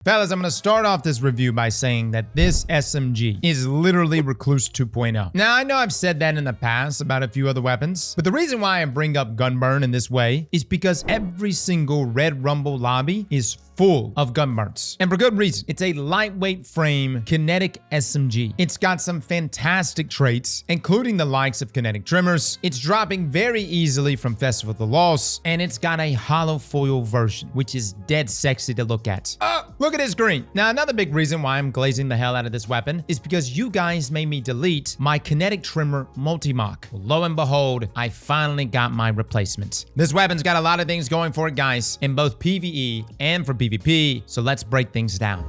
Fellas, I'm going to start off this review by saying that this SMG is literally Recluse 2.0. Now, I know I've said that in the past about a few other weapons, but the reason why I bring up Gunburn in this way is because every single Red Rumble lobby is full of gunburns. And for good reason. It's a lightweight frame kinetic SMG. It's got some fantastic traits, including the likes of Kinetic Tremors. It's dropping very easily from Festival of the Lost, and it's got a hollow foil version, which is dead sexy to look at. Look at his green. Now, another big reason why I'm glazing the hell out of this weapon is because you guys made me delete my Kinetic Tremor Multimach. Well, lo and behold, I finally got my replacement. This weapon's got a lot of things going for it, guys, in both PvE and for PvP, so let's break things down.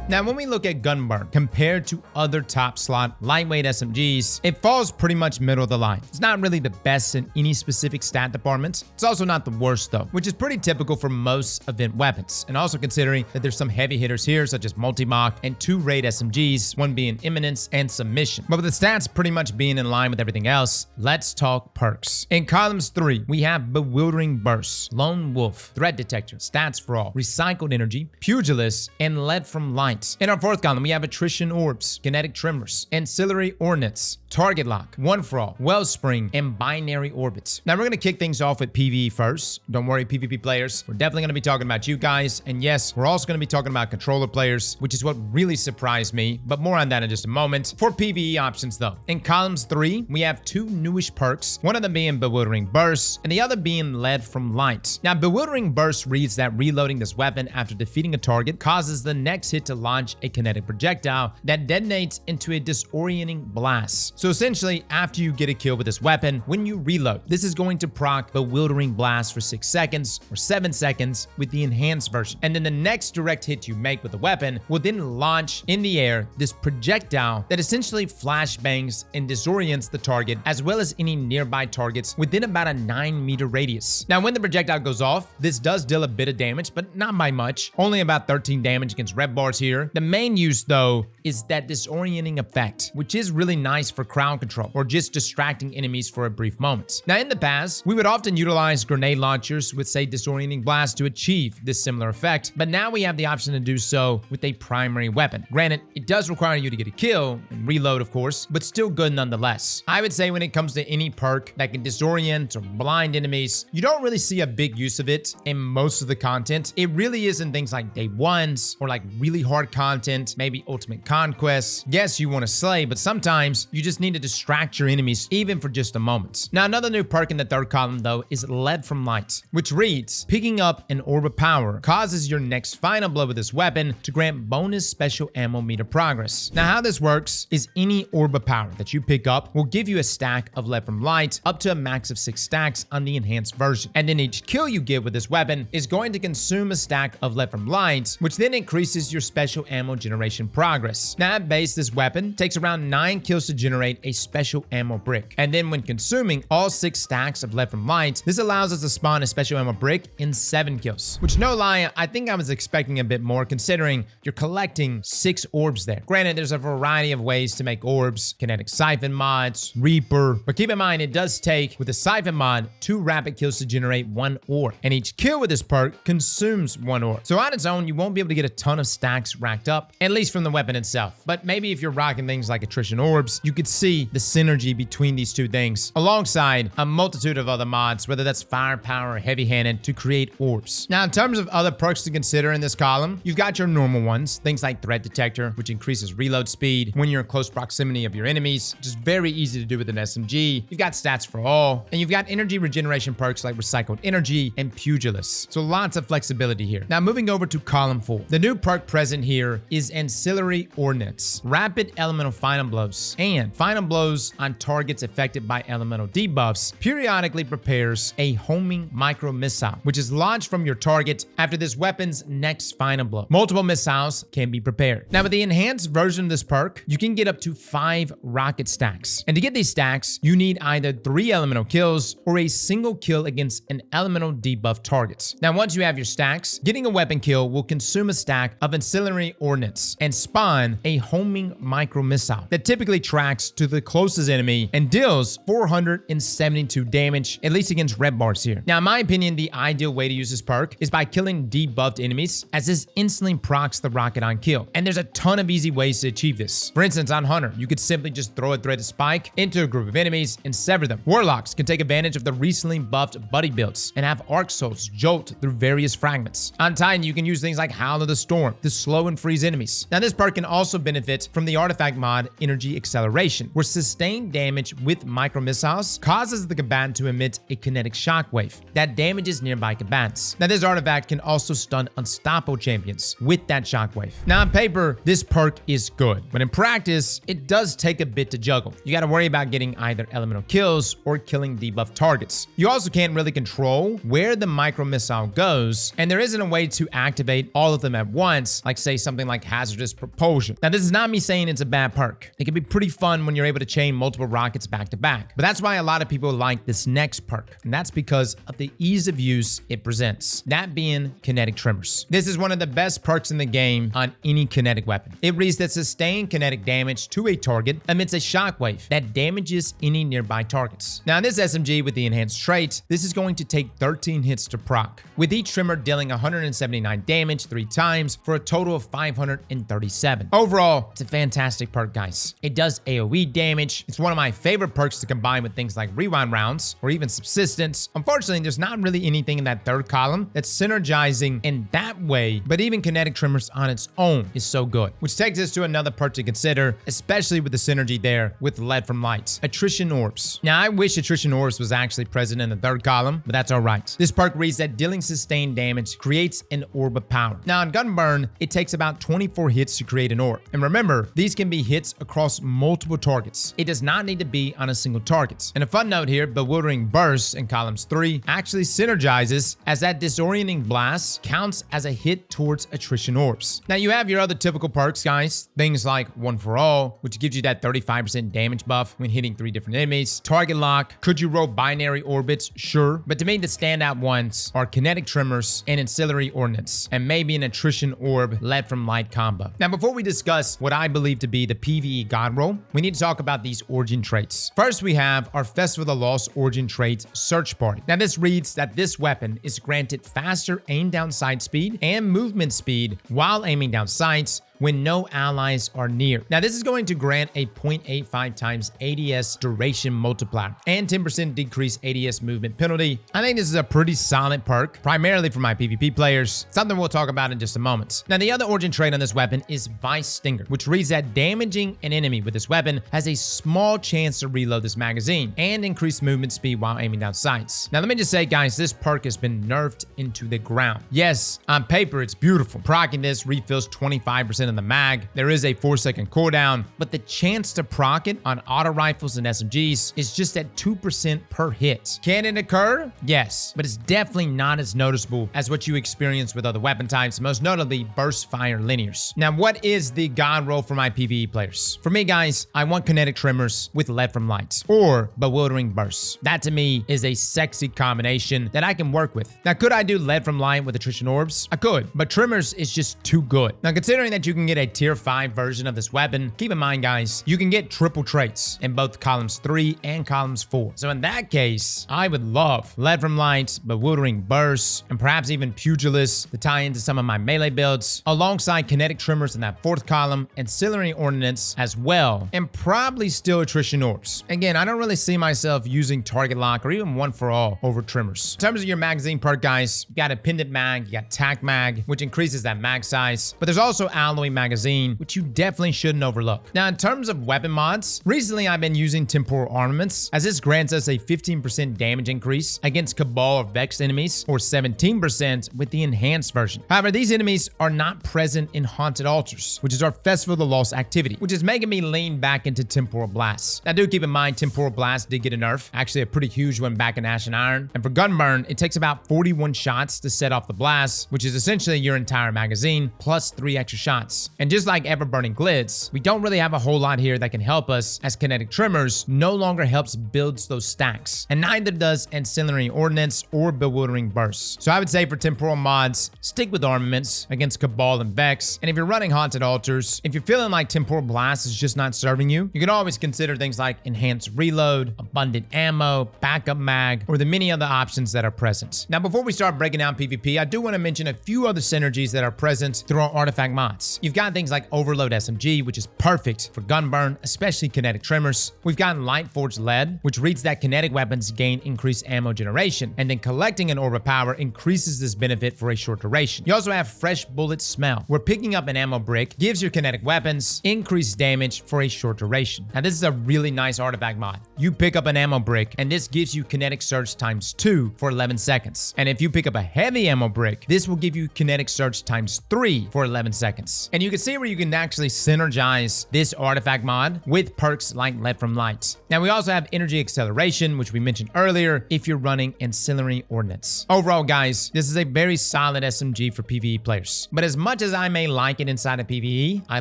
Now, when we look at Gunburn compared to other top slot lightweight SMGs, it falls pretty much middle of the line. It's not really the best in any specific stat department. It's also not the worst though, which is pretty typical for most event weapons. And also considering that there's some heavy hitters here, such as Multimach and two raid SMGs, one being Imminence and Submission. But with the stats pretty much being in line with everything else, let's talk perks. In columns 3, we have Bewildering Burst, Lone Wolf, Threat Detector, Stats for All, Recycled Energy, Pugilist, and Lead from Light. In our fourth column, we have Attrition Orbs, Kinetic Tremors, Ancillary Ordinance, Target Lock, One for All, Wellspring, and Binary Orbits. Now, we're going to kick things off with PvE first. Don't worry, PvP players. We're definitely going to be talking about you guys. And yes, we're also going to be talking about controller players, which is what really surprised me. But more on that in just a moment. For PvE options, though, in columns 3, we have two newish perks, one of them being Bewildering Burst, and the other being Lead from Light. Now, Bewildering Burst reads that reloading this weapon after defeating a target causes the next hit to launch a kinetic projectile that detonates into a disorienting blast. So essentially, after you get a kill with this weapon, when you reload, this is going to proc Bewildering Blast for 6 seconds or 7 seconds with the enhanced version. And then the next direct hit you make with the weapon will then launch in the air this projectile that essentially flashbangs and disorients the target as well as any nearby targets within about a 9-meter radius. Now, when the projectile goes off, this does deal a bit of damage, but not by much. Only about 13 damage against red bars here. The main use, though, is that disorienting effect, which is really nice for crowd control or just distracting enemies for a brief moment. Now, in the past, we would often utilize grenade launchers with, say, disorienting blast to achieve this similar effect, but now we have the option to do so with a primary weapon. Granted, it does require you to get a kill and reload, of course, but still good nonetheless. I would say when it comes to any perk that can disorient or blind enemies, you don't really see a big use of it in most of the content. It really is in things like day ones or like really hard content, maybe ultimate conquest. Yes, you want to slay, but sometimes you just need to distract your enemies even for just a moment. Now, another new perk in the third column, though, is Lead from Light, which reads, picking up an orb of power causes your next final blow with this weapon to grant bonus special ammo meter progress. Now, how this works is any orb of power that you pick up will give you a stack of Lead from Light up to a max of 6 stacks on the enhanced version. And then each kill you get with this weapon is going to consume a stack of Lead from Light, which then increases your special ammo generation progress. Now, at base, this weapon takes around 9 kills to generate a special ammo brick. And then when consuming all 6 stacks of Lead from Light, this allows us to spawn a special ammo brick in 7 kills. Which, no lie, I think I was expecting a bit more considering you're collecting 6 orbs there. Granted, there's a variety of ways to make orbs, kinetic siphon mods, Reaper, but keep in mind it does take, with the siphon mod, 2 rapid kills to generate 1 orb. And each kill with this perk consumes 1 orb. So on its own, you won't be able to get a ton of stacks racked up, at least from the weapon itself. But maybe if you're rocking things like Attrition Orbs, you could see the synergy between these two things, alongside a multitude of other mods, whether that's firepower or heavy-handed, to create orbs. Now, in terms of other perks to consider in this column, you've got your normal ones, things like Threat Detector, which increases reload speed when you're in close proximity of your enemies, which is very easy to do with an SMG. You've got Stats for All, and you've got energy regeneration perks like Recycled Energy and Pugilist. So lots of flexibility here. Now, moving over to column 4. The new perk present here is Ancillary Ordinance, Rapid Elemental Final Blows, and Final Blows on targets affected by elemental debuffs periodically prepares a homing micro missile, which is launched from your target after this weapon's next final blow. Multiple missiles can be prepared. Now, with the enhanced version of this perk, you can get up to 5 rocket stacks. And to get these stacks, you need either 3 elemental kills or a single kill against an elemental debuff target. Now, once you have your stacks, getting a weapon kill will consume a stack of Ancillary Ancillary Ordinance and spawn a homing micro missile that typically tracks to the closest enemy and deals 472 damage, at least against red bars here. Now, in my opinion, the ideal way to use this perk is by killing debuffed enemies, as this instantly procs the rocket on kill. And there's a ton of easy ways to achieve this. For instance, on Hunter, you could simply just throw a threaded spike into a group of enemies and sever them. Warlocks can take advantage of the recently buffed buddy builds and have arc souls jolt through various fragments. On Titan, you can use things like Howl of the Storm to slow and freeze enemies. Now, this perk can also benefit from the artifact mod Energy Acceleration, where sustained damage with micro missiles causes the combatant to emit a kinetic shockwave that damages nearby combatants. Now, this artifact can also stun unstoppable champions with that shockwave. Now, on paper, this perk is good, but in practice, it does take a bit to juggle. You got to worry about getting either elemental kills or killing debuff targets. You also can't really control where the micro missile goes, and there isn't a way to activate all of them at once, like say something like hazardous propulsion. Now, this is not me saying it's a bad perk. It can be pretty fun when you're able to chain multiple rockets back to back, but that's why a lot of people like this next perk, and that's because of the ease of use it presents, that being Kinetic Tremors. This is one of the best perks in the game on any kinetic weapon. It reads that sustained kinetic damage to a target emits a shockwave that damages any nearby targets. Now, in this SMG with the enhanced trait, this is going to take 13 hits to proc, with each tremor dealing 179 damage 3 times for a total of 537. Overall, it's a fantastic perk, guys. It does AoE damage. It's one of my favorite perks to combine with things like rewind rounds or even subsistence. Unfortunately, there's not really anything in that third column that's synergizing in that way, but even Kinetic Tremors on its own is so good. Which takes us to another perk to consider, especially with the synergy there with Lead from Light, Attrition Orbs. Now, I wish Attrition Orbs was actually present in the third column, but that's all right. This perk reads that dealing sustained damage creates an orb of power. Now, on Gunburn, it takes about 24 hits to create an orb. And remember, these can be hits across multiple targets. It does not need to be on a single target. And a fun note here, Bewildering Burst in columns 3 actually synergizes, as that disorienting blast counts as a hit towards Attrition Orbs. Now, you have your other typical perks, guys. Things like One for All, which gives you that 35% damage buff when hitting 3 different enemies. Target Lock. Could you roll binary orbits? Sure. But to me, the standout ones are Kinetic Tremors and Ancillary Ordinance, and maybe an Attrition Orb Lead from Light combo. Now, before we discuss what I believe to be the PvE God Roll, we need to talk about these origin traits. First, we have our Festival of the Lost origin trait, Search Party. Now, this reads that this weapon is granted faster aim down sight speed and movement speed while aiming down sights when no allies are near. Now, this is going to grant a 0.85 times ADS duration multiplier and 10% decrease ADS movement penalty. I think this is a pretty solid perk, primarily for my PvP players, something we'll talk about in just a moment. Now, the other origin trait on this weapon is Veist Stinger, which reads that damaging an enemy with this weapon has a small chance to reload this magazine and increase movement speed while aiming down sights. Now, let me just say, guys, this perk has been nerfed into the ground. Yes, on paper, it's beautiful. Proccing this refills 25% in the mag. There is a 4-second cooldown, but the chance to proc it on auto rifles and SMGs is just at 2% per hit. Can it occur? Yes, but it's definitely not as noticeable as what you experience with other weapon types, most notably burst fire linears. Now, what is the God Roll for my PvE players? For me, guys, I want Kinetic Tremors with Lead from Light or Bewildering Burst. That to me is a sexy combination that I can work with. Now, could I do Lead from Light with Attrition Orbs? I could, but Tremors is just too good. Now, considering that you can get a tier 5 version of this weapon, keep in mind, guys, you can get triple traits in both columns 3 and columns 4. So in that case, I would love Lead from Light, Bewildering Burst, and perhaps even Pugilist to tie into some of my melee builds, alongside Kinetic Tremors in that 4th column, Ancillary Ordinance as well, and probably still Attrition Orbs. Again, I don't really see myself using Target Lock or even One for All over Tremors. In terms of your magazine perk, guys, you got a Pendant Mag, you got Tac Mag, which increases that mag size, but there's also Alloy Magazine, which you definitely shouldn't overlook. Now, in terms of weapon mods, recently I've been using Temporal Armaments, as this grants us a 15% damage increase against Cabal or Vext enemies, or 17% with the enhanced version. However, these enemies are not present in Haunted Altars, which is our Festival of the Lost activity, which is making me lean back into Temporal Blasts. Now, do keep in mind, Temporal Blast did get a nerf, actually a pretty huge one back in Ash and Iron, and for Gunburn, it takes about 41 shots to set off the blast, which is essentially your entire magazine, plus 3 extra shots. mods. And just like Ever-Burning Glitz, we don't really have a whole lot here that can help us, as Kinetic Tremors no longer helps builds those stacks, and neither does Ancillary Ordinance or Bewildering Burst. So I would say for temporal mods, stick with armaments against Cabal and Vex, and if you're running Haunted Altars, if you're feeling like Temporal Blast is just not serving you, you can always consider things like Enhanced Reload, Abundant Ammo, Backup Mag, or the many other options that are present. Now before we start breaking down PvP, I do want to mention a few other synergies that are present through our artifact mods. You've got things like Overload SMG, which is perfect for gunburn, especially Kinetic Tremors. We've got Lightforged Lead, which reads that kinetic weapons gain increased ammo generation, and then collecting an Orb of Power increases this benefit for a short duration. You also have Fresh Bullet Smell, where picking up an ammo brick gives your kinetic weapons increased damage for a short duration. Now this is a really nice artifact mod. You pick up an ammo brick, and this gives you Kinetic Surge ×2 for 11 seconds. And if you pick up a heavy ammo brick, this will give you Kinetic Surge ×3 for 11 seconds. And you can see where you can actually synergize this artifact mod with perks like Lead from Light. Now we also have Energy Acceleration, which we mentioned earlier, if you're running Ancillary Ordinance. Overall, guys, this is a very solid SMG for PvE players. But as much as I may like it inside of PvE, I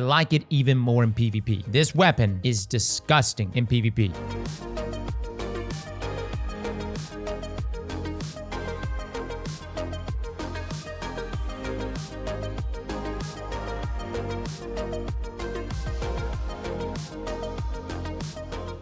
like it even more in PvP. This weapon is disgusting in PvP.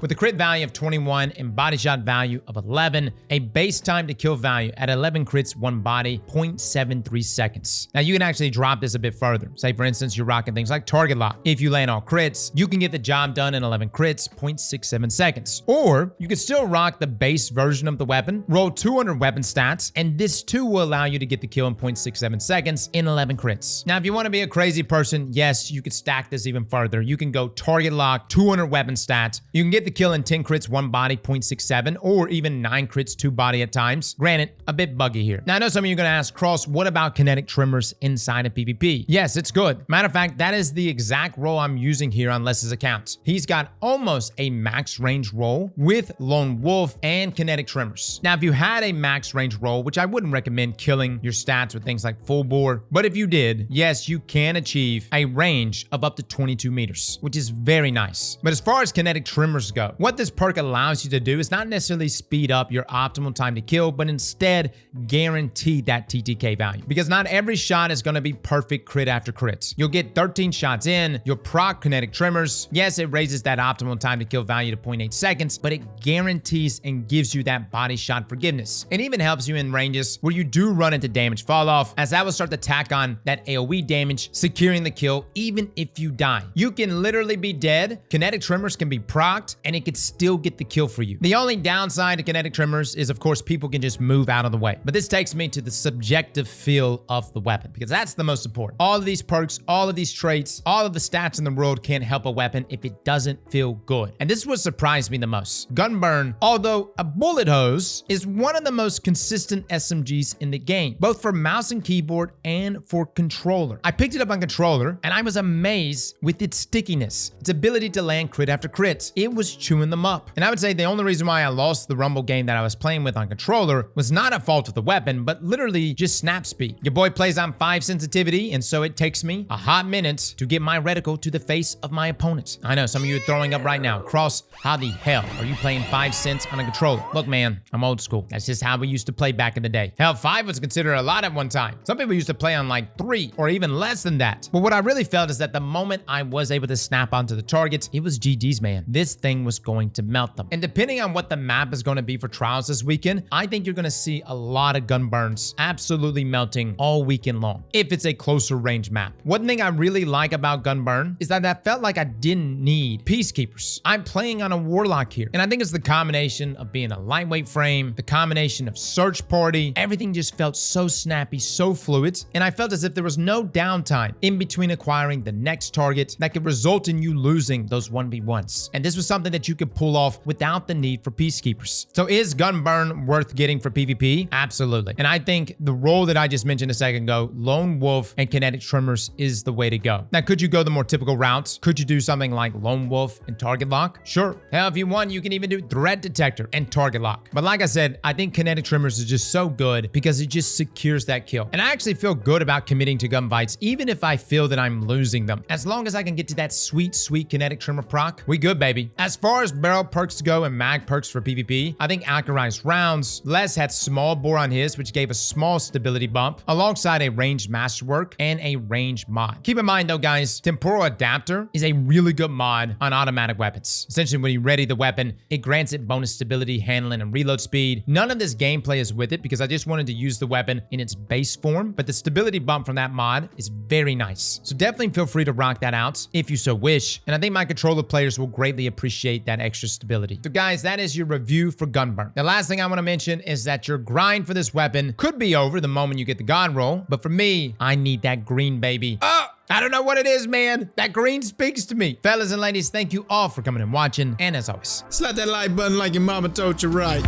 With a crit value of 21 and body shot value of 11, a base time to kill value at 11 crits, 1 body, 0.73 seconds. Now you can actually drop this a bit further. Say for instance, you're rocking things like Target Lock. If you land all crits, you can get the job done in 11 crits, 0.67 seconds. Or you could still rock the base version of the weapon, roll 200 weapon stats, and this too will allow you to get the kill in 0.67 seconds in 11 crits. Now if you want to be a crazy person, yes, you could stack this even further. You can go Target Lock, 200 weapon stats. You can get the kill in 10 crits, 1 body, 0.67, or even 9 crits, 2 body at times. Granted, a bit buggy here. Now, I know some of you are going to ask, Cross, what about Kinetic Tremors inside of PvP? Yes, it's good. Matter of fact, that is the exact roll I'm using here on Les's account. He's got almost a max range roll with Lone Wolf and Kinetic Tremors. Now, if you had a max range roll, which I wouldn't recommend killing your stats with things like Full Bore, but if you did, yes, you can achieve a range of up to 22 meters, which is very nice. But as far as Kinetic Tremors go, what this perk allows you to do is not necessarily speed up your optimal time to kill, but instead guarantee that TTK value. Because not every shot is going to be perfect crit after crit. You'll get 13 shots in, you'll proc Kinetic Tremors. Yes, it raises that optimal time to kill value to 0.8 seconds, but it guarantees and gives you that body shot forgiveness. It even helps you in ranges where you do run into damage fall off, as that will start to tack on that AoE damage, securing the kill even if you die. You can literally be dead, Kinetic Tremors can be procced, and it can still get the kill for you. The only downside to Kinetic Tremors is, of course, people can just move out of the way. But this takes me to the subjective feel of the weapon, because that's the most important. All of these perks, all of these traits, all of the stats in the world can't help a weapon if it doesn't feel good. And this is what surprised me the most. Gunburn, although a bullet hose, is one of the most consistent SMGs in the game, both for mouse and keyboard and for controller. I picked it up on controller, and I was amazed with its stickiness, its ability to land crit after crit. It was chewing them up. And I would say the only reason why I lost the Rumble game that I was playing with on controller was not a fault of the weapon, but literally just snap speed. Your boy plays on 5 sensitivity, and so it takes me a hot minute to get my reticle to the face of my opponent. I know some of you are throwing up right now. Cross, how the hell are you playing 5 cents on a controller? Look, man, I'm old school. That's just how we used to play back in the day. Hell, 5 was considered a lot at one time. Some people used to play on like 3 or even less than that. But what I really felt is that the moment I was able to snap onto the target, it was GG's, man. This thing was going to melt them. And depending on what the map is going to be for trials this weekend, I think you're going to see a lot of gun burns absolutely melting all weekend long if it's a closer range map. One thing I really like about Gunburn is that I felt like I didn't need Peacekeepers. I'm playing on a Warlock here, and I think it's the combination of being a lightweight frame, the combination of Search Party, everything just felt so snappy, so fluid, and I felt as if there was no downtime in between acquiring the next target that could result in you losing those 1v1s. And this was something that you could pull off without the need for peacekeepers. So is Gunburn worth getting for PvP? Absolutely. And I think the role that I just mentioned a second ago, Lone Wolf and Kinetic Tremors, is the way to go. Now, could you go the more typical routes? Could you do something like Lone Wolf and Target Lock? Sure. Hell, if you want, you can even do Threat Detector and Target Lock. But like I said, I think Kinetic Tremors is just so good because it just secures that kill. And I actually feel good about committing to gun fights, even if I feel that I'm losing them. As long as I can get to that sweet, sweet Kinetic Tremor proc, we good, baby. As far as barrel perks go and mag perks for PvP, I think Accurized Rounds. Les had small bore on his, which gave a small stability bump, alongside a ranged masterwork and a ranged mod. Keep in mind though, guys, Temporal Adapter is a really good mod on automatic weapons. Essentially, when you ready the weapon, it grants it bonus stability, handling, and reload speed. None of this gameplay is with it because I just wanted to use the weapon in its base form, but the stability bump from that mod is very nice. So definitely feel free to rock that out if you so wish, and I think my controller players will greatly appreciate that extra stability. So guys, that is your review for Gunburn. The last thing I want to mention is that your grind for this weapon could be over the moment you get the God Roll, but for me, I need that green, baby. Oh! I don't know what it is, man. That green speaks to me. Fellas and ladies, thank you all for coming and watching. And as always, slap that like button like your mama told you right.